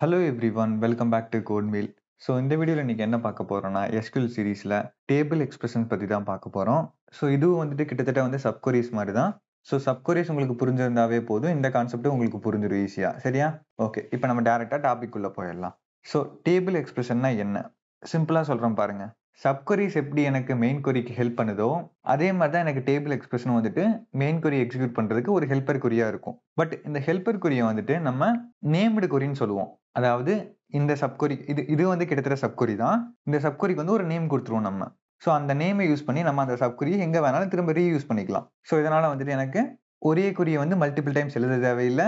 Hello everyone welcome back to code meal. So இந்த வீடியோவில் இன்னைக்கு என்ன பார்க்க போறோம்னா எஸ்கியூஎல் சீரீஸில் டேபிள் எக்ஸ்பிரஷன் பற்றி தான் பார்க்க போகிறோம். ஸோ இதுவும் வந்துட்டு கிட்டத்தட்ட வந்து சப்கொரிஸ் மாதிரி தான். ஸோ சப்கொரிஸ் உங்களுக்கு புரிஞ்சிருந்தாவே போதும், இந்த கான்செப்ட் உங்களுக்கு புரிஞ்சிடும் ஈஸியாக. சரியா? ஓகே, இப்போ நம்ம டேரெக்டாக டாபிக் உள்ள போயிடலாம். ஸோ டேபிள் எக்ஸ்பிரஷன்னா என்ன? சிம்பிளாக சொல்கிறேன் பாருங்க. சப்கொரிஸ் எப்படி எனக்கு மெயின் கொரிக்கு ஹெல்ப் பண்ணுதோ அதே மாதிரி தான் எனக்கு டேபிள் எக்ஸ்பிரஷன் வந்துட்டு மெயின் கொரி எக்ஸிக்யூட் பண்றதுக்கு ஒரு ஹெல்பர் கொரியா இருக்கும். பட் இந்த ஹெல்பர் கொரியை வந்துட்டு நம்ம நேம்டு கொரின்னு சொல்லுவோம். அதாவது இந்த சப்கொரி இது வந்து கிட்டத்தட்ட சப்கொரி தான். இந்த சப்கொரிக்கு வந்து ஒரு நேம் கொடுத்துருவோம் நம்ம. ஸோ அந்த நேமை யூஸ் பண்ணி நம்ம அந்த சப்கொரியை எங்க வேணாலும் திரும்ப ரீயூஸ் பண்ணிக்கலாம். ஸோ இதனால வந்துட்டு எனக்கு ஒரே கொரியை வந்து மல்டிபிள் டைம்ஸ் எழுத தேவையில்லை.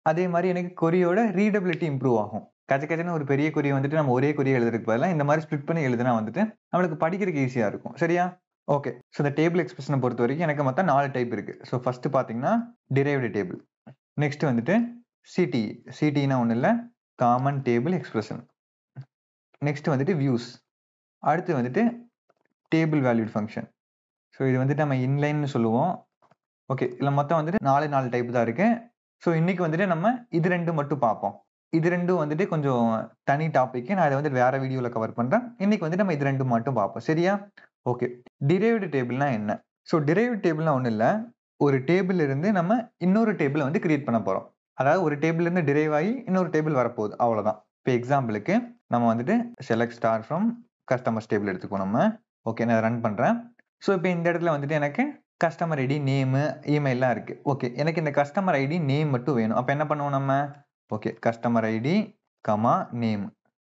அதே மாதிரி எனக்கு கொரியோட ரீடபிலிட்டி இம்ப்ரூவ் ஆகும். கச்சன்னு ஒரு பெரிய கொரியை வந்துட்டு நம்ம ஒரே கொரியை எழுதுறதுக்கு பதிலாக இந்த மாதிரி ஸ்பிளிட் பண்ணி எழுதுனா வந்துட்டு நம்மளுக்கு படிக்கிறதுக்கு ஈஸியா இருக்கும். சரியா? ஓகே, ஸோ இந்த டேபிள் எக்ஸ்பிரஷனை பொறுத்த வரைக்கும் எனக்கு மொத்தம் 4 டைப் இருக்கு. ஸோ ஃபர்ஸ்ட் பார்த்தீங்கன்னா டிரைவ்டு டேபிள். நெக்ஸ்ட் வந்துட்டு சிடி. சிடினா ஒன்றும் இல்லை, காமன் டேபிள் எக்ஸ்பிரஷன். நெக்ஸ்ட் வந்துட்டு வியூஸ். அடுத்து வந்துட்டு டேபிள் வேல்யூட் ஃபங்க்ஷன். ஸோ இது வந்துட்டு நம்ம இன்லைன்னு சொல்லுவோம். ஓகே, இதில் மொத்தம் வந்துட்டு 4 டைப் தான் இருக்கு. ஸோ இன்னைக்கு வந்துட்டு நம்ம இது ரெண்டு மட்டும் பார்ப்போம். இது ரெண்டும் வந்துட்டு கொஞ்சம் தனி டாபிக். நான் இதை வந்து வேற வீடியோவில் கவர் பண்றேன். இன்னைக்கு வந்துட்டு நம்ம இது ரெண்டு மட்டும் பார்ப்போம். சரியா? ஓகே, டிரைவ்டு டேபிள்னா என்ன? ஸோ டிரைவ்டு டேபிள்னா ஒன்றும் இல்லை, ஒரு டேபிள் இருந்து நம்ம இன்னொரு டேபிளை வந்து கிரியேட் பண்ண போறோம். அதாவது ஒரு டேபிள் இருந்து டிரைவ் ஆகி இன்னொரு டேபிள் வரப்போகுது, அவ்வளவுதான். இப்போ எக்ஸாம்பிளுக்கு நம்ம வந்துட்டு select star from customers table எடுத்துக்கோ நம்ம. ஓகே, நான் ரன் பண்றேன். ஸோ இப்போ இந்த இடத்துல வந்துட்டு எனக்கு கஸ்டமர் ஐடி, நேமு, இமெயிலாம் இருக்கு. ஓகே, எனக்கு இந்த கஸ்டமர் ஐடி நேம் மட்டும் வேணும். அப்போ என்ன பண்ணுவோம் நம்ம? Okay, customer ID comma name.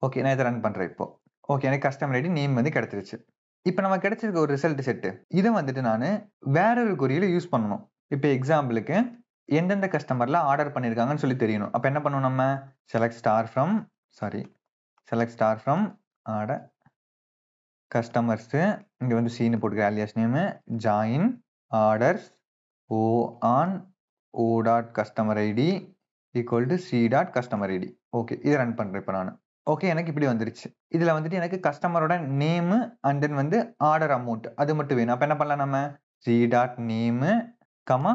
Okay, நான் இதை ரன் பண்றேன் இப்போ. ஓகே, எனக்கு கஸ்டமர் ஐடி நேம் வந்து கிடைச்சிருச்சு. இப்போ நம்ம கிடைச்சிருக்க ஒரு ரிசல்ட் செட்டு, இதை வந்துட்டு நான் வேற ஒரு கொரியில யூஸ் பண்ணணும். இப்போ எக்ஸாம்பிளுக்கு எந்தெந்த கஸ்டமர்ல ஆர்டர் பண்ணியிருக்காங்கன்னு சொல்லி தெரியணும். அப்போ என்ன பண்ணுவோம் நம்ம? Select star from order customers. இங்க வந்து சீனு போட்டுக்க alias name, join orders o on o dot customer ID equal to c dot customer ID. Okay, இதை ரன் பண்றேன் இப்போ நான். ஓகே, எனக்கு இப்படி வந்துருச்சு. இதுல வந்துட்டு எனக்கு கஸ்டமரோட நேம் அண்ட் தென் வந்து ஆர்டர் அமௌண்ட் அது மட்டும் வேணும். அப்ப என்ன பண்ணலாம் நம்ம? C dot name comma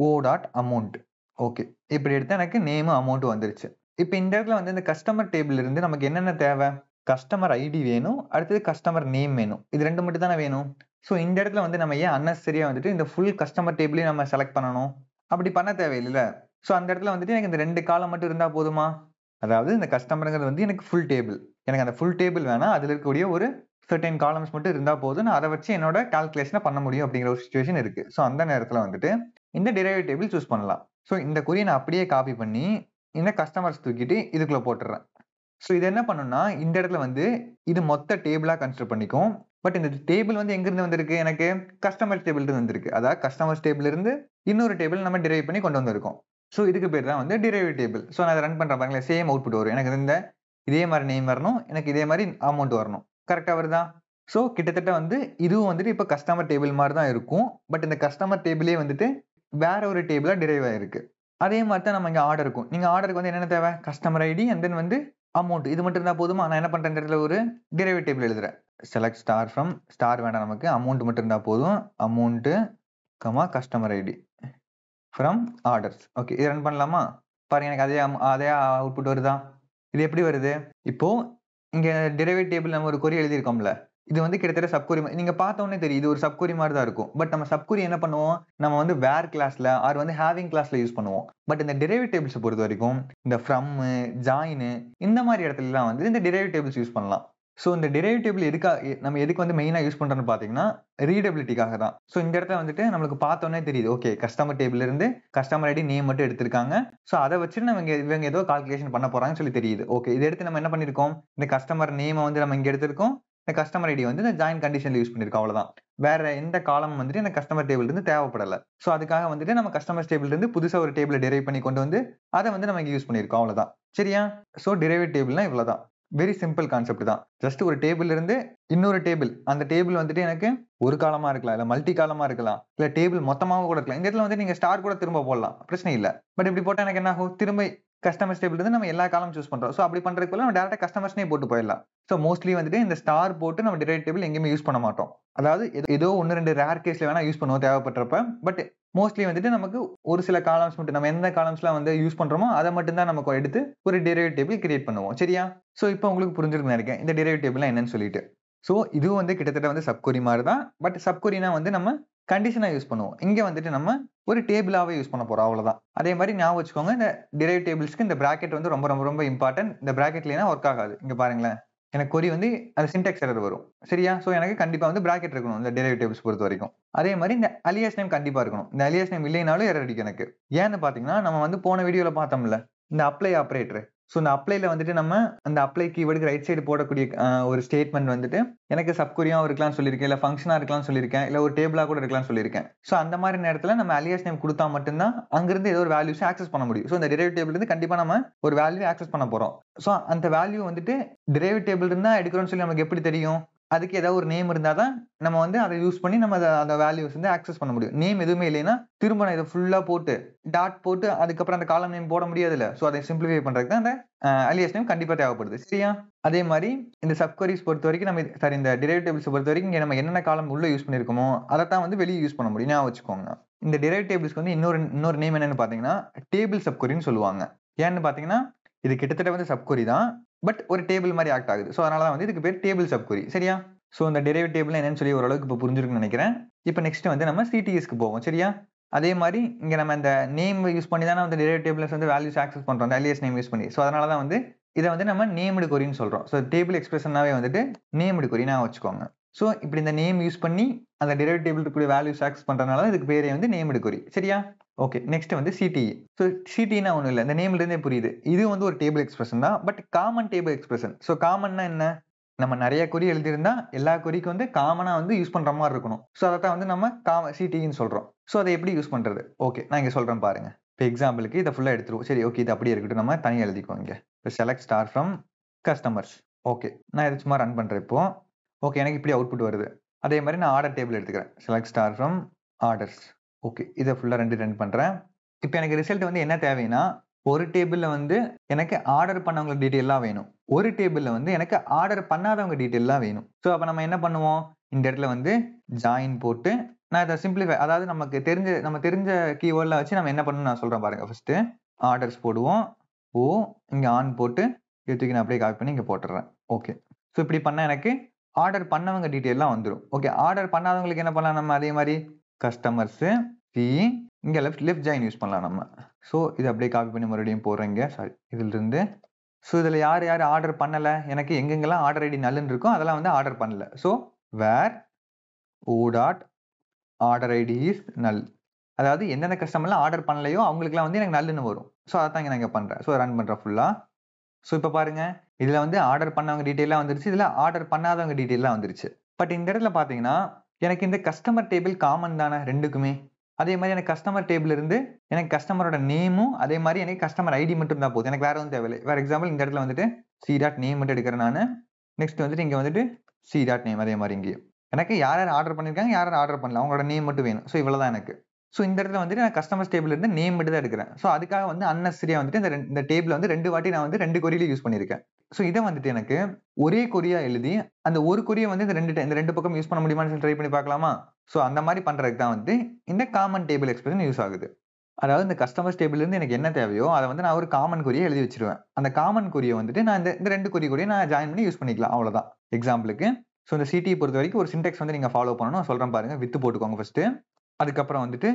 o dot amount. Okay, இப்படி எடுத்தா எனக்கு நேம் அமௌண்ட் வந்துருச்சு. இப்போ இந்த இடத்துல வந்து இந்த கஸ்டமர் டேபிள் இருந்து நமக்கு என்னென்ன தேவை? கஸ்டமர் ஐடி வேணும், அடுத்தது கஸ்டமர் நேம் வேணும். இது ரெண்டு மட்டும் தானே வேணும். ஸோ இந்த இடத்துல வந்து நம்ம ஏன் அன்னெசரியா வந்துட்டு இந்த ஃபுல் கஸ்டமர் டேபிளையும் நம்ம செலக்ட் பண்ணணும்? அப்படி பண்ண தேவையில்லை. ஸோ அந்த இடத்துல வந்துட்டு எனக்கு இந்த 2 காலம் மட்டும் இருந்தா போதுமா? அதாவது இந்த கஸ்டமருங்கிறது வந்து எனக்கு ஃபுல் டேபிள். எனக்கு அந்த ஃபுல் டேபிள் வேணாம், அதுல இருக்கக்கூடிய ஒரு சர்டைன் காலம்ஸ் மட்டும் இருந்தா போதும். நான் அதை வச்சு என்னோட கால்குலேஷனை பண்ண முடியும் அப்படிங்கிற ஒரு சுச்சுவேஷன் இருக்கு. ஸோ அந்த நேரத்துல வந்துட்டு இந்த டிரைவ்டு டேபிள் சூஸ் பண்ணலாம். ஸோ இந்த கொரியை நான் அப்படியே காப்பி பண்ணி இந்த கஸ்டமர்ஸ் தூக்கிட்டு இதுக்குள்ள போட்டுறேன். ஸோ இது என்ன பண்ணுன்னா இந்த இடத்துல வந்து இது மொத்த டேபிளா கன்சிடர் பண்ணிக்கும். பட் இந்த டேபிள் வந்து எங்க இருந்து வந்திருக்கு? எனக்கு கஸ்டமர் டேபிள் இருந்து வந்திருக்கு. அதாவது கஸ்டமர்ஸ் டேபிள் இருந்து இன்னொரு டேபிள் நம்ம டிரைவ் பண்ணி கொண்டு வந்திருக்கோம். ஸோ இதுக்கு பேர் தான் வந்து டிரைவ்டு டேபிள். ஸோ நான் அதை ரன் பண்றேன் பாருங்களேன், சேம் அவுட்புட் வரும். எனக்கு இந்த இதே மாதிரி நேம் வரணும், எனக்கு இதே மாதிரி அமௌண்ட் வரணும். கரெக்டா வருதா? ஸோ கிட்டத்தட்ட வந்து இதுவும் வந்துட்டு இப்போ கஸ்டமர் டேபிள் மாதிரி தான் இருக்கும். பட் இந்த கஸ்டமர் டேபிளே வந்துட்டு வேற ஒரு டேபிளா டிரைவ் ஆயிருக்கு. அதே மாதிரி தான் நம்ம இங்க ஆர்டர் இருக்கும். நீங்க ஆர்டருக்கு வந்து என்னென்ன தேவை? கஸ்டமர் ஐடி அண்ட் தென் வந்து அமௌண்ட். இது மட்டும் இருந்தா போதுமா? நான் என்ன பண்றேன், இந்த இடத்துல ஒரு டிரைவ்டு டேபிள் எழுதுறேன். செலக்ட் ஸ்டார் ஃப்ரம் ஸ்டார் வேண்டாம் நமக்கு, அமௌண்ட் மட்டும் இருந்தா போதும். Amount comma customer ID from orders. Okay, இது ரன் பண்ணலாமா? பாருங்க, எனக்கு அதே அவுட்புட் வருதா? இது எப்படி வருது? இப்போ இங்க டிரைவ்டு டேபிள் நம்ம ஒரு கொரி எழுதியிருக்கோம்ல, இது வந்து கிட்டத்தட்ட சப்கொரி. நீங்க பார்த்த உடனே தெரியும் இது ஒரு சப்கொரி மாதிரி தான் இருக்கும். பட் நம்ம சப்கொரி என்ன பண்ணுவோம்? நம்ம வந்து வேர் கிளாஸ்ல ஆர் வந்து ஹேவிங் கிளாஸ்ல யூஸ் பண்ணுவோம். பட் இந்த டிரைவ்டு டேபிள்ஸ் பொறுத்த வரைக்கும் இந்த ஃப்ரம், ஜாயின் இந்த மாதிரி இடத்துல எல்லாம் வந்து இந்த டிரைவ்டு டேபிள்ஸ் யூஸ் பண்ணலாம். ஸோ இந்த டிரைவ்டு டேபிள் நம்ம எதுக்கு வந்து மெயினா யூஸ் பண்றோம்னு பாத்தீங்கன்னா ரீடபிலிட்டிக்காக தான். ஸோ இந்த இடத்துல வந்துட்டு நம்மளுக்கு பார்த்த உடனே தெரியுது, ஓகே கஸ்டமர் டேபிள் இருந்து கஸ்டமர் ஐடி நேம் மட்டும் எடுத்திருக்காங்க. ஸோ அதை வச்சு நம்ம இவங்க ஏதோ கால்குலேஷன் பண்ண போறாங்கன்னு சொல்லி தெரியுது. ஓகே, இதை எடுத்து நம்ம என்ன பண்ணிருக்கோம்? இந்த கஸ்டமர் நேமை வந்து நம்ம இங்க எடுத்திருக்கோம், இந்த கஸ்டமர் ஐடி வந்து இந்த ஜாயின் கண்டிஷன்ல யூஸ் பண்ணிருக்கோம், அவ்வளவுதான். வேற எந்த காலம் வந்துட்டு இந்த கஸ்டமர் டேபிள் இருந்து தேவைப்படல. ஸோ அதுக்காக வந்துட்டு நம்ம கஸ்டமர் டேபிள் இருந்து புதுசா ஒரு டேபிளை டிரைவ் பண்ணி கொண்டு வந்து அதை வந்து நம்ம இங்க யூஸ் பண்ணிருக்கோம், அவ்வளவுதான். சரியா? ஸோ டிரைவ்டு டேபிள்னா இவ்வளவுதான். வெரி சிம்பிள் கான்செப்ட் தான். ஜஸ்ட் ஒரு டேபிள் இருந்து இன்னொரு டேபிள், அந்த டேபிள் வந்துட்டு எனக்கு ஒரு காலமா இருக்கலாம், இல்ல மல்டி காலமா இருக்கலாம், இல்ல டேபிள் மொத்தமாக கூட இருக்கலாம். இந்த இடத்துல வந்து நீங்க ஸ்டார் கூட திரும்ப போடலாம், பிரச்சனை இல்ல. பட் இப்படி போட்டா எனக்கு என்ன ஆகும்? திரும்ப கஸ்டமர்ஸ் டேபிள் இருந்து நம்ம எல்லா காலம் சூஸ் பண்றோம். ஸோ அப்படி பண்றதுக்குள்ள நம்ம டேரக்டா கஸ்டமர்ஸ்னே போட்டு போயிடலாம். ஸோ மோஸ்ட்லி வந்துட்டு இந்த ஸ்டார் போட்டு நம்ம டிரைவ் டேபிள் எங்கேயுமே யூஸ் பண்ண மாட்டோம். அதாவது ஏதோ 1-2 ரேர் கேஸ்ல வேணா யூஸ் பண்ணுவோம் தேவைப்படுறப்ப. பட் மோஸ்ட்லி வந்துட்டு நமக்கு ஒரு சில காலம்ஸ் மட்டும் நம்ம எந்த காலம்ஸ்லாம் வந்து யூஸ் பண்றோமோ அதை மட்டும் தான் நமக்கு எடுத்து ஒரு டிரைவ் டேபிள் கிரியேட் பண்ணுவோம். சரியா? ஸோ இப்போ உங்களுக்கு புரிஞ்சிருக்குன்னு நினைக்கிறேன் இந்த டிரைவ் டேபிள்லாம் என்னன்னு சொல்லிட்டு. ஸோ இதுவும் வந்து கிட்டத்தட்ட வந்து சப்கொரி மாதிரி தான். பட் சப்கொரினா வந்து நம்ம கண்டிஷனா யூஸ் பண்ணுவோம். இங்க வந்துட்டு நம்ம ஒரு டேபிளாவே யூஸ் பண்ண போறோம் அவ்வளவுதான். அதே மாதிரி ஞாபகம் வச்சுக்கோங்க, இந்த டிரைவ் டேபிள்ஸ்க்கு இந்த பிராக்கெட் வந்து ரொம்ப ரொம்ப ரொம்ப இம்பார்ட்டன்ட். இந்த பிராக்கெட் இல்லைனா ஒர்க் ஆகாது. இங்க பாருங்களேன், எனக்கு கொரி வந்து அது சின்டாக்ஸ் எரர் வரும். சரியா? ஸோ எனக்கு கண்டிப்பா வந்து பிராக்கெட் இருக்கணும் இந்த டிரைவ் டேபிள்ஸ் பொறுத்த வரைக்கும். அதே மாதிரி இந்த அலியாஸ் நேம் கண்டிப்பா இருக்கணும். இந்த அலியாஸ் நேம் இல்லைனாலும் எரர் அடிக்கும் எனக்கு. ஏன்னு பாத்தீங்கன்னா நம்ம வந்து போன வீடியோல பார்த்தோம்ல இந்த அப்ளை ஆபரேட்டர். ஸோ இந்த அப்ளைல வந்துட்டு நம்ம அந்த அப்ளை கீவேர்டுக்கு ரைட் சைடு போடக்கூடிய ஒரு ஸ்டேட்மெண்ட் வந்துட்டு எனக்கு சப்கொரியாவும் இருக்கலாம்னு சொல்லியிருக்கேன், இல்ல ஃபங்க்ஷனா இருக்கலாம்னு சொல்லியிருக்கேன், இல்ல ஒரு டேபிளா கூட இருக்கலாம்னு சொல்லியிருக்கேன். ஸோ அந்த மாதிரி நேரத்துல நம்ம அலியாஸ் நேம் கொடுத்தா மட்டும்தான் அங்கிருந்து ஏதோ ஒரு வேல்யூஸ் ஆக்சஸ் பண்ண முடியும். ஸோ இந்த டிரைவ் டேபிள் இருந்து கண்டிப்பா நம்ம ஒரு வேல்யூ ஆக்சஸ் பண்ண போறோம். ஸோ அந்த வேல்யூ வந்துட்டு டிரைவ் டேபிள் இருந்தா எடுக்கிறோம்னு சொல்லி நமக்கு எப்படி தெரியும்? அதுக்கு ஏதாவது ஒரு நேம் இருந்தா தான் நம்ம வந்து அதை யூஸ் பண்ணி நம்ம அந்த வேல்யூஸ் வந்து ஆக்சஸ் பண்ண முடியும். நேம் எதுவுமே இல்லைன்னா திரும்ப நான் இதை ஃபுல்லா போட்டு டாட் போட்டு அதுக்கப்புறம் அந்த காலம் நேம் போட முடியாதுல்ல. ஸோ அதை சிம்பிளிஃபை பண்றதுக்கு தான் அந்த அலியாஸ் நேம் கண்டிப்பா தேவைப்படுது. சரியா? அதே மாதிரி இந்த சப்கொரிஸ் பொறுத்த வரைக்கும் நம்ம இந்த டிரைவ் டேபிள்ஸ் பொறுத்த வரைக்கும் இங்க நம்ம என்னென்ன காலம் உள்ள யூஸ் பண்ணிருக்கோமோ அதை தான் வந்து வெளியே யூஸ் பண்ண முடியும். ஞாபகம் வச்சுக்கோங்க. இந்த டிரைவ் டேபிள்ஸ்க்கு வந்து இன்னொரு நேம் என்னன்னு பாத்தீங்கன்னா டேபிள் சப்கொரின்னு சொல்லுவாங்க. ஏன்னு பாத்தீங்கன்னா இது கிட்டத்தட்ட வந்து சப்கொரி தான், பட் ஒரு டேபிள் மாதிரி ஆக்ட் ஆகுது. ஸோ அதனால தான் வந்து இதுக்கு பேர் டேபிள் சப்கொரி. சரியா? ஸோ இந்த டெரிவேட் டேபிள் என்னன்னு சொல்லி ஓரளவுக்கு இப்போ புரிஞ்சிருக்குன்னு நினைக்கிறேன். இப்போ நெக்ஸ்ட் வந்து நம்ம சிடிஎஸ்க்கு போவோம். சரியா? அதே மாதிரி இங்க நம்ம இந்த நேம் யூஸ் பண்ணி தானே வந்து டெரிவேட் டேபிள்ஸ் வந்து வேல்யூஸ் ஆக்சஸ் பண்றோம், அந்த அலியாஸ் நேம் யூஸ் பண்ணி. ஸோ அதனால தான் வந்து இதை வந்து நம்ம நேம்டு கொரின்னு சொல்றோம். ஸோ டேபிள் எக்ஸ்பிரஷனாவே வந்துட்டு நேம்டு கொரி நான் வச்சுக்கோங்க. ஸோ இப்படி இந்த நேம் யூஸ் பண்ணி அந்த டெரிவேட் டேபிள் இருக்கக்கூடிய வேல்யூஸ் ஆக்சஸ் பண்றதுனால இதுக்கு பேரே வந்து நேம்டு கொரி. சரியா? ஓகே, நெக்ஸ்ட் வந்து சிடிஇ. ஸோ சிடினா ஒன்றும் இல்லை, இந்த நேம்ல இருந்தே புரியுது. இது வந்து ஒரு டேபிள் எக்ஸ்பிரஷன் தான், but common table expression. So காமன்னா என்ன? நம்ம நிறைய கொரி எழுதியிருந்தா எல்லா கொரிக்கும் வந்து காமனா வந்து யூஸ் பண்ற மாதிரி இருக்கணும். ஸோ அதை தான் வந்து நம்ம சிடின்னு சொல்றோம். ஸோ அதை எப்படி யூஸ் பண்றது? ஓகே, நான் இங்க சொல்றேன் பாருங்க. இப்போ எக்ஸாம்பிளுக்கு இதை ஃபுல்லா எடுத்துருவோம். சரி, ஓகே, இது அப்படியே இருக்கட்டும், நம்ம தனியாக எழுதிக்குவோம். இங்க select star from customers. Okay, நான் இது சும்மா ரன் பண்றேன் இப்போ. ஓகே, எனக்கு இப்படி அவுட்புட் வருது. அதே மாதிரி நான் ஆர்டர் டேபிள் எடுத்துக்கிறேன். Select star from orders. Okay, இதை ஃபுல்லா ரன் பண்றேன். இப்போ எனக்கு ரிசல்ட் வந்து என்ன தேவைன்னா, ஒரு டேபிள்ல வந்து எனக்கு ஆர்டர் பண்ணவங்க டீட்டெயிலாம் வேணும், ஒரு டேபிள்ல வந்து எனக்கு ஆர்டர் பண்ணாதவங்க டீட்டெயிலாம் வேணும். ஸோ அப்போ நம்ம என்ன பண்ணுவோம்? இந்த இடத்துல வந்து ஜாயின் போட்டு நான் இதை சிம்பிளிஃபை, அதாவது நமக்கு தெரிஞ்ச கீவேர்ட்ல வச்சு நம்ம என்ன பண்ணணும் நான் சொல்றேன் பாருங்க. ஃபர்ஸ்ட் ஆர்டர்ஸ் போடுவோம். இங்க ஆன் போட்டு தூக்கி நான் அப்படியே காப்பி பண்ணி இங்க போட்டுறேன். ஓகே, ஸோ இப்படி பண்ணா எனக்கு ஆர்டர் பண்ணவங்க டீட்டெயிலாம் வந்துடும். ஓகே, ஆர்டர் பண்ணாதவங்களுக்கு என்ன பண்ணலாம்? நம்ம அதே மாதிரி கஸ்டமர்ஸ் இங்க லெஃப்ட் ஜாயின் யூஸ் பண்ணலாம் நம்ம. ஸோ இதை அப்படியே காப்பி பண்ணி மறுபடியும் போடுறேங்க. சாரி, இதுல இருந்து. ஸோ இதுல யார் ஆர்டர் பண்ணல, எனக்கு எங்கெங்கெல்லாம் ஆர்டர் ஐடி நல்லுன்னு இருக்கும் அதெல்லாம் வந்து ஆர்டர் பண்ணல. So where o dot order ID is null, அதாவது எந்தெந்த கஸ்டமர்லாம் ஆர்டர் பண்ணலையோ அவங்களுக்குலாம் வந்து எனக்கு நல்லுன்னு வரும். ஸோ அதான் நான் இங்க பண்றேன். ஸோ ரன் பண்றேன் ஃபுல்லா. ஸோ இப்போ பாருங்க, இதுல வந்து ஆர்டர் பண்ணவங்க டீட்டெயிலாம் வந்துருச்சு, இதுல ஆர்டர் பண்ணாதவங்க டீட்டெயிலாம் வந்துருச்சு. பட் இந்த இடத்துல பாத்தீங்கன்னா எனக்கு இந்த கஸ்டமர் டேபிள் காமன் தானே ரெண்டுக்குமே. அதே மாதிரி எனக்கு கஸ்டமர் டேபிள் இருந்து எனக்கு கஸ்டமரோட நேமும் அதே மாதிரி எனக்கு கஸ்டமர் ஐடி மட்டும் தான் போதும், எனக்கு வேற ஒன்றும் தேவையில்லை. ஃபார் எக்ஸாம்பிள் இந்த இடத்துல வந்துட்டு சி டாட் நேம் மட்டும் எடுக்கிறேன் நான். நெக்ஸ்ட் வந்துட்டு இங்க வந்துட்டு சி டாட் நேம். அதே மாதிரி இங்கேயும் எனக்கு யார் ஆர்டர் பண்ணிருக்காங்க, யார் ஆர்டர் பண்ணல, அவங்களோட நேம் மட்டும் வேணும். ஸோ இவ்வளவுதான் எனக்கு. ஸோ இந்த இடத்துல வந்துட்டு நான் கஸ்டமர் டேபிள் இருந்து நேம் மட்டும் தான் எடுக்கிறேன். ஸோ அதுக்காக வந்து அன்னெசரியா வந்துட்டு இந்த டேபிள் வந்து 2 வாட்டி நான் வந்து 2 கொரியில யூஸ் பண்ணியிருக்கேன். ஸோ இதை வந்துட்டு எனக்கு ஒரே கொரியா எழுதி அந்த ஒரு கொரியை வந்து இந்த ரெண்டு பக்கம் யூஸ் பண்ண முடியுமான்னு ட்ரை பண்ணி பார்க்கலாமா? ஸோ அந்த மாதிரி பண்றதுக்கு தான் வந்து இந்த காமன் டேபிள் எக்ஸ்பிரஷன் யூஸ் ஆகுது. அதாவது இந்த கஸ்டமர் டேபிள் இருந்து எனக்கு என்ன தேவையோ அதை வந்து நான் ஒரு காமன் கொரியை எழுதி வச்சிருவேன். அந்த காமன் கொரியை வந்துட்டு நான் இந்த 2 கொரி கூட நான் ஜாயின் பண்ணி யூஸ் பண்ணிக்கலாம். அவ்வளவுதான் எக்ஸாம்பிளுக்கு. ஸோ இந்த சிடியை பொறுத்த வரைக்கும் ஒரு சின்டெக்ஸ் வந்து நீங்க ஃபாலோ பண்ணணும். சொல்றேன் பாருங்க. வித்து போட்டுக்கோங்க ஃபர்ஸ்ட். அதுக்கப்புறம் வந்துட்டு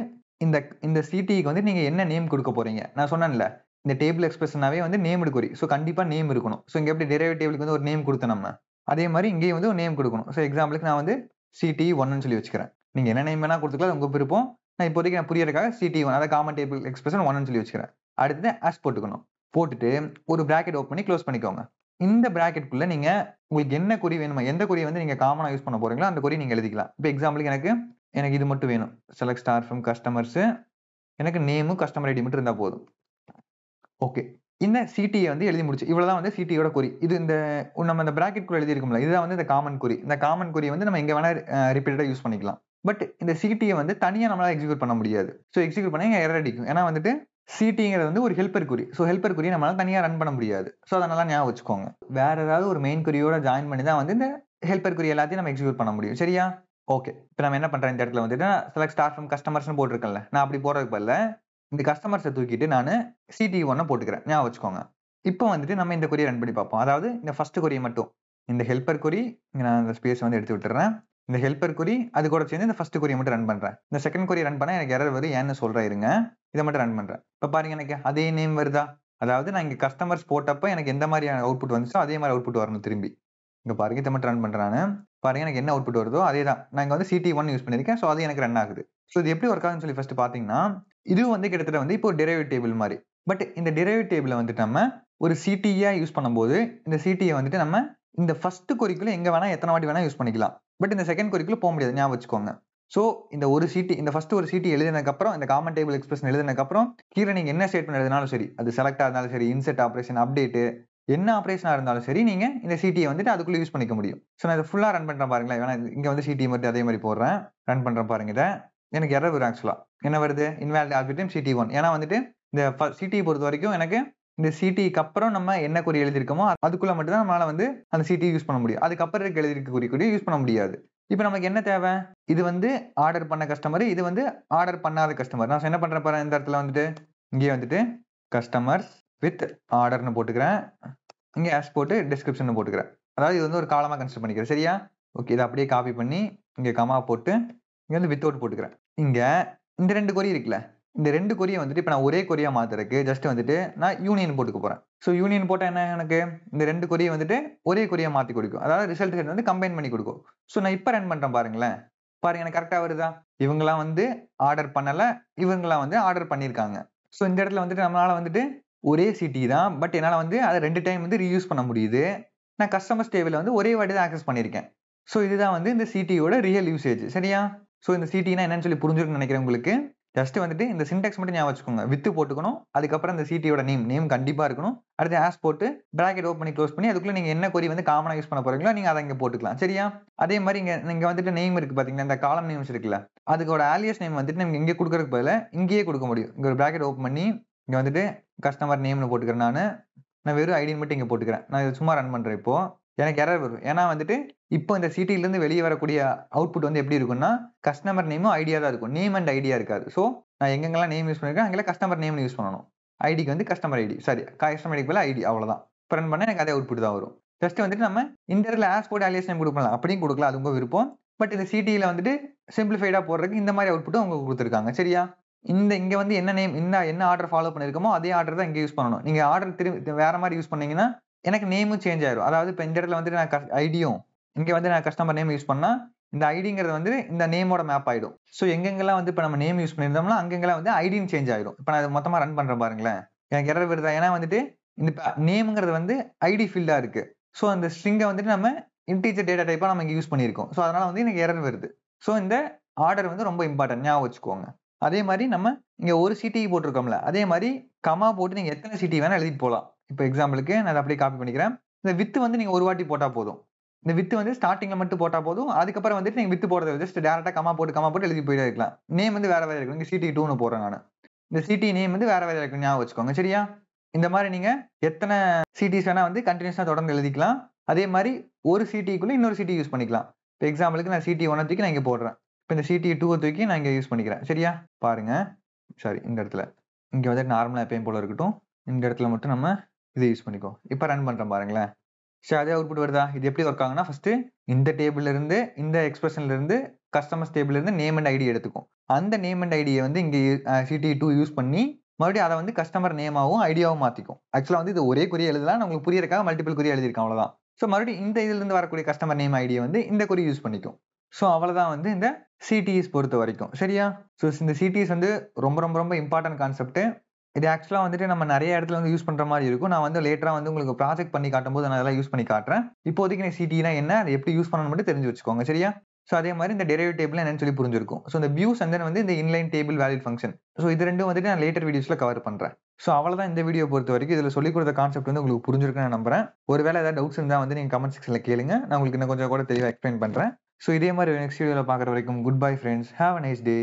இந்த சிடிக்கு வந்து நீங்க என்ன நேம் கொடுக்க போறீங்க? நான் சொன்னேன்ல, இந்த டேபிள் எக்ஸ்பிரஷனாவே வந்து நேம்டு கொரி. ஸோ கண்டிப்பா நேம் இருக்கணும். ஸோ இங்க எப்படி டெரிவேட் டேபிளுக்கு வந்து ஒரு நேம் கொடுத்தோம் நம்ம, அதே மாதிரி இங்கேயும் வந்து ஒரு நேம் கொடுக்கணும். ஸோ எக்ஸாம்பிளுக்கு நான் வந்து CT1 சொல்லி வச்சுக்கிறேன். நீங்க என்ன நேம் வேணா கொடுத்துக்கலாம், உங்க விருப்பம். நான் இப்போதைக்கு நான் புரியறதுக்காக CT1, அதாவது காமன் டேபிள் எக்ஸ்பிரஷன் 1 சொல்லி வச்சுக்கிறேன். அடுத்து ஆஸ் போட்டுக்கணும். போட்டுட்டு ஒரு பிராக்கெட் ஓப்பன் பண்ணி க்ளோஸ் பண்ணிக்கோங்க. இந்த பிராக்கெட்டுக்குள்ள நீங்க உங்களுக்கு என்ன கொரி வேணுமா, எந்த கொரியை வந்து நீங்க காமனா யூஸ் பண்ண போறீங்களோ அந்த கொரி நீங்க எழுதிக்கலாம். இப்போ எக்ஸாம்பிளுக்கு எனக்கு இது மட்டும் வேணும். Select star from customers. எனக்கு நேமும் கஸ்டமர் ஐடி மட்டும் இருந்தா போதும். ஓகே, இந்த சிடியை வந்து எழுதி முடிச்சு. இவ்வளவுதான் வந்து சிடியோட கொரி. இது நம்ம இந்த பிராக்கெட் குள்ள எழுதி இருக்கும்ல, இதுதான் வந்து இந்த காமன் கொரி. இந்த காமன் கொரி வந்து நம்ம எங்க வேணா ரிப்பீட்டடா யூஸ் பண்ணிக்கலாம். பட் இந்த சிடியை வந்து தனியா நம்மளால எக்ஸிக்யூட் பண்ண முடியாது. ஸோ எக்ஸிக்யூட் பண்ணா எரர் அடிக்கும். ஏன்னா வந்துட்டு சிடிங்கிறது வந்து ஒரு ஹெல்பர் குறி. ஸோ ஹெல்பர் குறி நம்மளால தனியாக ரன் பண்ண முடியாது. ஸோ அதை நல்லா ஞாபகம் வச்சுக்கோங்க. வேற ஏதாவது ஒரு மெயின் குறியோட ஜாயின் பண்ணி தான் வந்து இந்த ஹெல்பர் குறி எல்லாத்தையும் நம்ம எக்ஸிக்யூட் பண்ண முடியும். சரியா? ஓகே. இப்போ நம்ம என்ன பண்றேன் இந்த இடத்துல வந்துட்டு செலக்ட் ஸ்டார்ட் ஃப்ரம் கஸ்டமர்ஸ்னு போட்டிருக்கேன்ல, நான் அப்படி போறதுக்கு பதிலா இந்த கஸ்டமர்ஸை தூக்கிட்டு நான் CT1 போட்டுக்கிறேன். ஞாபகம் வச்சுக்கோங்க. இப்போ வந்துட்டு நம்ம இந்த குறியை ரன் பண்ணி பார்ப்போம். அதாவது இந்த ஃபர்ஸ்ட் குறியை மட்டும் இந்த ஹெல்பர் குறி நான் இந்த ஸ்பேஸ் வந்து எடுத்து விட்டுறேன். இந்த ஹெல்பர் குறி அது கூட சேர்ந்து இந்த ஃபர்ஸ்ட் குறியை மட்டும் ரன் பண்றேன். இந்த செகண்ட் குறியை ரன் பண்ணா எனக்கு எரர் வரும், ஏன்னு சொல்றேன் இருங்க. இதை மட்டும் ரன் பண்றேன். இப்போ பாருங்க எனக்கு அதே நேம் வருதா? அதாவது நான் இங்க கஸ்டமர்ஸ் போட்டப்ப எனக்கு எந்த மாதிரியான அவுட்புட் வந்துச்சோ அதே மாதிரி அவுட்புட் வரணும் திரும்பி. இங்க பாருங்க இதை மட்டும் ரன் பண்றானு பாருங்க எனக்கு என்ன அவுட்புட் வருதோ அதே தான். நான் இங்க வந்து CT1 யூஸ் பண்ணிருக்கேன். ஸோ அது எனக்கு ரன் ஆகுது. ஸோ இது எப்படி ஒர்க் ஆகுதுன்னு சொல்லி ஃபர்ஸ்ட் பாத்தீங்கன்னா, இது வந்து கிட்டத்தட்ட வந்து இப்போ டெரைவேட் டேபிள் மாதிரி. பட் இந்த டெரைவேட் டேபிளை வந்துட்டு நம்ம ஒரு CTயா யூஸ் பண்ணும்போது இந்த CTயை வந்துட்டு நம்ம இந்த ஃபர்ஸ்ட் குறிக்குள்ள எங்க வேணா எத்தனை வாட்டி வேணா யூஸ் பண்ணிக்கலாம். பட் இந்த செகண்ட் குறிக்குள்ள போக முடியாது, ஞாபகம் வச்சுக்கோங்க. ஸோ இந்த ஒரு CT இந்த ஃபர்ஸ்ட் ஒரு CT எழுதினதுக்கு அப்புறம் இந்த காமன் டேபிள் எக்ஸ்பிரஷன் எழுதினதுக்கு அப்புறம் கீழே நீங்க என்ன ஸ்டேட்மெண்ட் எழுதினாலும் சரி, அது செலக்டா இருந்தாலும் சரி, இன்செர்ட் ஆபரேஷன், அப்டேட் என்ன ஆபரேஷனா இருந்தாலும் சரி, நீங்க இந்த CTயை வந்துட்டு அதுக்குள்ள யூஸ் பண்ணிக்க முடியும். ஸோ நான் இதை ஃபுல்லா ரன் பண்றேன் பாருங்களேன். வேணா இங்க வந்து CT மட்டும் அதே மாதிரி போடுறேன், ரன் பண்றேன் பாருங்க. இதை எனக்கு எரர் வரும் ஆக்சுவலா. என்ன வருது? இன்வாலிட் ஆல்பிட்டைம் CT1. ஏன்னா வந்துட்டு இந்த CT பொறுத்த வரைக்கும் எனக்கு இந்த CTக்கு அப்புறம் நம்ம என்ன குறி எழுதிருக்கோமோ அதுக்குள்ள மட்டும் தான் நம்மளால வந்து அந்த CT யூஸ் பண்ண முடியும். அதுக்கப்புறம் இருக்க எழுதிருக்க குறி யூஸ் பண்ண முடியாது. இப்போ நமக்கு என்ன தேவை? இது வந்து ஆர்டர் பண்ண கஸ்டமர், இது வந்து ஆர்டர் பண்ணாத கஸ்டமர். நான் என்ன பண்றேன் பாருங்க, இந்த இடத்துல வந்துட்டு இங்கே வந்துட்டு கஸ்டமர்ஸ் வித் ஆர்டர்னு போட்டுக்கிறேன். இங்கே ஆஸ் போட்டு டிஸ்கிரிப்ஷன் போட்டுக்கிறேன். அதாவது இது வந்து ஒரு காலமா கன்சிடர் பண்ணிக்கிறேன். சரியா? ஓகே. இதை அப்படியே காப்பி பண்ணி இங்கே கமா போட்டு இங்க வந்து வித்தவுட் போட்டுக்கிறேன். இங்க இந்த ரெண்டு கொரி இருக்குல்ல, இந்த ரெண்டு கொரியை வந்துட்டு இப்போ நான் ஒரே கொரியா மாத்துறதுக்கு ஜஸ்ட் வந்துட்டு நான் யூனியன் போட்டுக்க போறேன். ஸோ யூனியன் போட்டா என்ன, எனக்கு இந்த ரெண்டு கொரியை வந்துட்டு ஒரே கொரியா மாத்தி கொடுக்கும். அதாவது ரிசல்ட் செட் வந்து கம்பைன் பண்ணி கொடுக்கும். ஸோ நான் இப்போ ரன் பண்றேன் பாருங்களேன். பாருங்க எனக்கு கரெக்டா வருதா? இவங்கலாம் வந்து ஆர்டர் பண்ணல, இவங்கலாம் வந்து ஆர்டர் பண்ணியிருக்காங்க. ஸோ இந்த இடத்துல வந்துட்டு நம்மளால வந்துட்டு ஒரே CT தான், பட் என்னால் வந்து அதை 2 டைம் வந்து ரீயூஸ் பண்ண முடியுது. நான் கஸ்டமர்ஸ் டேபிள் வந்து ஒரே வாட்டி தான் ஆக்சஸ் பண்ணியிருக்கேன். ஸோ இதுதான் வந்து இந்த CTயோட ரியல் யூசேஜ். சரியா? ஸோ இந்த CTனா என்னன்னு சொல்லி புரிஞ்சிருக்குன்னு நினைக்கிறேன் உங்களுக்கு. ஜஸ்ட் வந்துட்டு இந்த சின்டெக்ஸ் மட்டும் ஞாபகம் வச்சுக்கோங்க. வித்து போட்டுக்கணும், அதுக்கப்புறம் இந்த CTயோட நேம் கண்டிப்பா இருக்கணும். அடுத்து ஆஸ் போட்டு பிராக்கெட் ஓப்பன் பண்ணி க்ளோஸ் பண்ணி அதுக்குள்ள நீங்க என்ன கொரி வந்து காமனா யூஸ் பண்ண போறீங்களோ நீங்க அதை இங்க போட்டுக்கலாம். சரியா? அதே மாதிரி இங்க வந்துட்டு நேம் இருக்கு பாத்தீங்கன்னா, இந்த காலம் நேம்ஸ் இருக்குல்ல, அதுக்கோட ஆலியஸ் நேம் வந்துட்டு நீங்க இங்க கொடுக்கறதுக்கு பதிலா இங்கேயே கொடுக்க முடியும். இங்க ஒரு பிராக்கெட் ஓப்பன் பண்ணி இங்க வந்துட்டு கஸ்டமர் நேம்னு போட்டுக்கிறேன். நான் வெறும் ஐடின்னு மட்டும் இங்க போட்டுக்கிறேன். நான் இது சும்மா ரன் பண்றேன். இப்போ எனக்கு எரர் வரும். ஏன்னா வந்துட்டு இப்போ இந்த CTல இருந்து வெளியே வரக்கூடிய அவுட்புட் வந்து எப்படி இருக்கும்னா, கஸ்டமர் நேமும் ஐடியா தான் இருக்கும். நேம் அண்ட் ஐடியா இருக்காது. ஸோ நான் எங்கெங்கெல்லாம் நேம் யூஸ் பண்ணிருக்கேன் அங்கெல்லாம் கஸ்டமர் நேம்னு யூஸ் பண்ணணும். ஐடிக்கு வந்து கஸ்டமர் ஐடி, சாரி கஸ்டமர் ஐடிக்கு பதிலா ஐடி, அவ்வளவுதான். இப்போ ரன் பண்ணா எனக்கு அதே அவுட்புட் தான் வரும். ஜஸ்ட் வந்துட்டு நம்ம இந்த இடத்துல ஆஸ் போட்டு ஆலியஸ் நேம் கொடுக்கலாம், அப்படியும் கொடுக்கலாம், அது உங்க விருப்பம். பட் இந்த CTல வந்துட்டு சிம்பிளிஃபைடா போடுறதுக்கு இந்த மாதிரி அவுட்புட்டும் உங்களுக்கு கொடுத்துருக்காங்க. சரியா? இங்க வந்து என்ன நேம் என்ன ஆர்டர் ஃபாலோ பண்ணிருக்கோமோ அதே ஆர்டர் தான் இங்க யூஸ் பண்ணணும். நீங்க ஆர்டர் திரும்பி வேற மாதிரி யூஸ் பண்ணீங்கன்னா எனக்கு நேமும் சேஞ்ச் ஆயிரும். அதாவது இப்போ இந்த இடத்துல வந்துட்டு நான் ஐடியும் இங்க வந்து நான் கஸ்டமர் நேம் யூஸ் பண்ணா இந்த ஐடிங்கிறது வந்து இந்த நேமோட மேப் ஆயிடும். ஸோ எங்கெங்கெல்லாம் வந்து இப்போ நம்ம நேம் யூஸ் பண்ணியிருந்தோம்னா அங்கெங்கெல்லாம் வந்து ஐடின்னு சேஞ்ச் ஆயிடும். இப்போ நான் மொத்தமா ரன் பண்றேன் பாருங்களேன். எனக்கு எரர் வருதா? ஏன்னா வந்துட்டு இந்த நேம்ங்கிறது வந்து ஐடி ஃபீல்டா இருக்கு. ஸோ அந்த ஸ்ட்ரிங்கை வந்துட்டு நம்ம இன்டீஜர் டேட்டா டைப்பா நம்ம இங்க யூஸ் பண்ணியிருக்கோம். ஸோ அதனால வந்து எனக்கு எரர் வருது. ஸோ இந்த ஆர்டர் வந்து ரொம்ப இம்பார்ட்டன்ட், ஞாபகம் வச்சுக்கோங்க. அதே மாதிரி நம்ம இங்க ஒரு CT போட்டிருக்கோம்ல, அதே மாதிரி கமா போட்டு நீங்க எத்தனை CT வேணா எழுதிட்டு போகலாம். இப்போ எக்ஸாம்பிளுக்கு நான் அதை அப்படியே காப்பி பண்ணிக்கிறேன். இந்த வித்து வந்து நீங்க ஒரு வாட்டி போட்டா போதும். இந்த வித்து வந்து ஸ்டார்டிங்ல மட்டும் போட்டா போதும். அதுக்கப்புறம் வந்துட்டு நீங்க வித்து போடுறது ஜஸ்ட் டேரக்டா கமா போட்டு எழுதி போயிட்டே இருக்கலாம். நேம் வந்து வேற இருக்கும். இங்க CT2ன்னு போடுறேன் நான். இந்த CT நேம் வந்து வேற இருக்கும், ஞாபகம் வச்சுக்கோங்க. சரியா? இந்த மாதிரி நீங்க எத்தனை CTs வேணா வந்து கண்டினியூஸா தொடர்ந்து எழுதிக்கலாம். அதே மாதிரி ஒரு CTக்குள்ள இன்னொரு CT யூஸ் பண்ணிக்கலாம். இப்போ எக்ஸாம்பிளுக்கு நான் CT1 தூக்கி நான் இங்க போடுறேன். இப்போ இந்த CT2 தூக்கி நான் இங்க யூஸ் பண்ணிக்கிறேன். சரியா? பாருங்க, சாரி இந்த இடத்துல இங்க வந்து நார்மலா எப்பயும் போல இருக்கட்டும். இந்த இடத்துல மட்டும் நம்ம இதை யூஸ் பண்ணிக்கோ. இப்போ ரன் பண்றேன் பாருங்களேன். சரி, அதே அவுட்புட் வருதா? இது எப்படி ஒர்க் ஆகுனா, ஃபர்ஸ்ட் இந்த டேபிள்ல இருந்து இந்த எக்ஸ்பிரஷன்ல இருந்து கஸ்டமர்ஸ் டேபிள்ல இருந்து நேம் அண்ட் ஐடி எடுத்துக்கும். அந்த நேம் அண்ட் ஐடியை வந்து இங்க CT2 யூஸ் பண்ணி மறுபடியும் அதை வந்து கஸ்டமர் நேமாவும் ஐடியாவும் மாத்திக்கும். ஆக்சுவலா வந்து இது ஒரே குறி எழுதலாம், உங்களுக்கு புரியறதுக்காக மல்டிபிள் குறி எழுதிருக்கேன், அவ்வளவுதான். ஸோ மறுபடியும் இந்த இதுல இருந்து வரக்கூடிய கஸ்டமர் நேம் ஐடியை வந்து இந்த குறி யூஸ் பண்ணிக்கும். ஸோ அவ்வளவுதான் வந்து இந்த CTs பொறுத்த வரைக்கும். சரியா? ஸோ இந்த CTs வந்து ரொம்ப ரொம்ப ரொம்ப இம்பார்ட்டன்ட் கான்செப்ட். இது ஆக்சுவலா வந்துட்டு நம்ம நிறைய இடத்துல வந்து யூஸ் பண்ற மாதிரி இருக்கும். நான் வந்து லேட்டரா வந்து உங்களுக்கு ப்ராஜெக்ட் பண்ணி காட்டும்போது நான் அதெல்லாம் யூஸ் பண்ணி காட்டுறேன். இப்போதைக்கு நீ CTனா என்ன, அதை எப்படி யூஸ் பண்ணணும்னு மட்டும் தெரிஞ்சு வச்சுக்கோங்க. சரியா? ஸோ அதே மாதிரி இந்த டெரைவேட் டேபிள் என்னன்னு சொல்லி புரிஞ்சிருக்கும். ஸோ இந்த வியூஸ் அண்ட் தென் வந்து இந்த inline table valid function. So இது ரெண்டும் வந்துட்டு நான் லேட்டர் வீடியோஸ்ல கவர் பண்றேன். ஸோ அவ்வளவுதான் இந்த வீடியோ பொறுத்த வரைக்கும். இதுல சொல்லிக் கொடுத்த கான்செப்ட் வந்து உங்களுக்கு புரிஞ்சிருக்குன்னு நம்புறேன். ஒருவேளை ஏதாவது டவுட்ஸ் இருந்தா வந்து நீங்க கமெண்ட் செக்ஷன்ல கேளுங்க, நான் உங்களுக்கு இன்னும் கொஞ்சம் கூட தெளிவாக எக்ஸ்பிளைன் பண்றேன். ஸோ இதே மாதிரி நெக்ஸ்ட் வீடியோல பாக்குற வரைக்கும் good bye friends, have a nice day.